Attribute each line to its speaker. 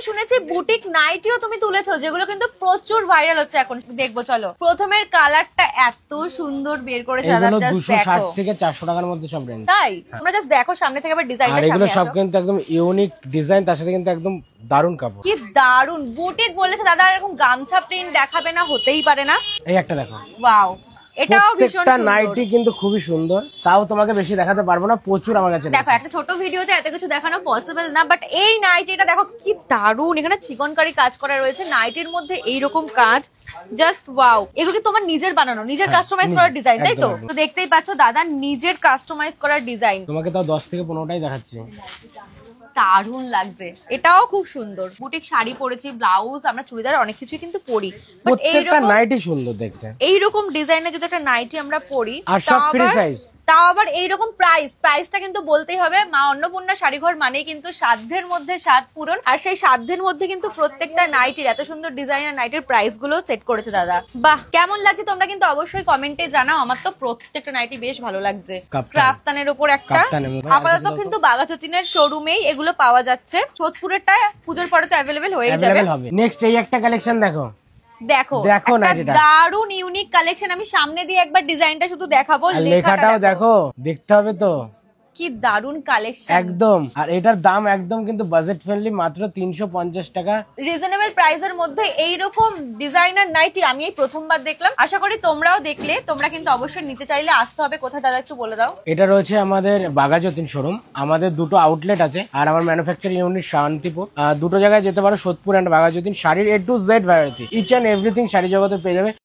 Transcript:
Speaker 1: শুনেছি বুটিক নাইটিও তুমি তুলেছো, যেগুলো কিন্তু প্রচুর ভাইরাল হচ্ছে এখন। দেখবো চলো। প্রথমের কালারটা এত সুন্দর বের করেছে দাদা, জাস্ট দেখো।
Speaker 2: 260 থেকে 400 টাকার মধ্যে সব রেঞ্জ।
Speaker 1: তাই তোমরা জাস্ট দেখো সামনে থেকে আবার ডিজাইনটা
Speaker 2: সামনে। আর এগুলো
Speaker 1: সামনে
Speaker 2: সব
Speaker 1: আসো।
Speaker 2: কিন্তু একদম ইউনিক ডিজাইন, তার সাথে কিন্তু একদম দারুণ কাপড়।
Speaker 1: কি দারুণ বুটিক বলেছে দাদা, এরকম গামছা প্রিন্ট দেখাবে না, হতেই পারে না।
Speaker 2: এই একটা দেখো,
Speaker 1: ওয়াও, এটাও ভীষণ
Speaker 2: প্রত্যেকটা
Speaker 1: সুন্দর।
Speaker 2: নাইটি কিন্তু খুবই সুন্দর, তাও তোমাকে বেশি দেখাতে পারবো না, প্রচুর আমার কাছে।
Speaker 1: দেখো একটা ছোট ভিডিওতে এত কিছু দেখানো পসিবল না, বাট এই নাইটিটা দেখো কি দারুণ। এখানে চিকনকারি কাজ করা রয়েছে, নাইটির মধ্যে এইরকম কাজ, জাস্ট ওয়াও। এগুলো কি তোমার নিজের বানানো, নিজের কাস্টমাইজ করার ডিজাইন, তাই তো? তো দেখতেই পাচ্ছ দাদা নিজের কাস্টমাইজ করার ডিজাইন।
Speaker 2: তোমাকে তাও 10 থেকে 15টাই দেখাচ্ছি।
Speaker 1: দারুণ লাগছে, এটাও খুব সুন্দর। বুটিক শাড়ি পরেছি, ব্লাউজ, আমরা চুড়িদার অনেক কিছুই কিন্তু পরি, বাট
Speaker 2: প্রত্যেকটা নাইটি সুন্দর দেখতে।
Speaker 1: এইরকম ডিজাইনের যদি একটা নাইটি আমরা পরি,
Speaker 2: আর সব ফ্রি সাইজ,
Speaker 1: তাও আবার এইরকম প্রাইসটা কিন্তু বলতেই হবে। মা অন্নপূর্ণা শাড়িঘর মানেই কিন্তু সাধ্যের মধ্যে স্বাদ পূরণ, আর সেই সাধ্যের মধ্যে কিন্তু প্রত্যেকটা নাইটির এত সুন্দর ডিজাইনার নাইটির প্রাইস গুলো সেট করেছে দাদা। বাহ, কেমন লাগছে তোমরা কিন্তু অবশ্যই কমেন্টে জানাও। আমার তো প্রত্যেকটা নাইটি বেশ ভালো লাগছে। ক্রাফতানের উপর একটা, আপাতত কিন্তু বাঘাযতীনের শোরুমেই এগুলো পাওয়া যাচ্ছে। সোদপুরেরটা পুজোর পরে তো অ্যাভেলেবেল হয়ে যাবে।
Speaker 2: নেক্সট এই একটা কালেকশন দেখো,
Speaker 1: দেখো একটা দারুন ইউনিক কালেকশন। আমি সামনে দিয়ে একবার ডিজাইনটা শুধু দেখাবো,
Speaker 2: লেখাটাও দেখো, দেখতে হবে তো।
Speaker 1: কি দারুন কালেকশন
Speaker 2: একদম। আর এটার দাম একদম কিন্তু বাজেট ফ্রেন্ডলি, মাত্র 350 টাকা,
Speaker 1: রিজনেবল প্রাইসের মধ্যে এইরকম ডিজাইনার নাইটি আমি এই প্রথমবার দেখলাম। আশা করি তোমরাও দেখলে। তোমরা কিন্তু অবশ্যই নিতে চাইলে আসতে হবে কোথায় দাদা, একটু বলে দাও।
Speaker 2: এটা রয়েছে আমাদের বাঘাযতীন শোরুম। আমাদের দুটো আউটলেট আছে, আর আমার ম্যানুফ্যাকচারিং ইউনিট শান্তিপুর। দুটো জায়গায় যেতে পারো, সোদপুর এন্ড বাঘাযতীন। শাড়ির A to Z variety, each and everything sari জগতে পেয়ে যাবে।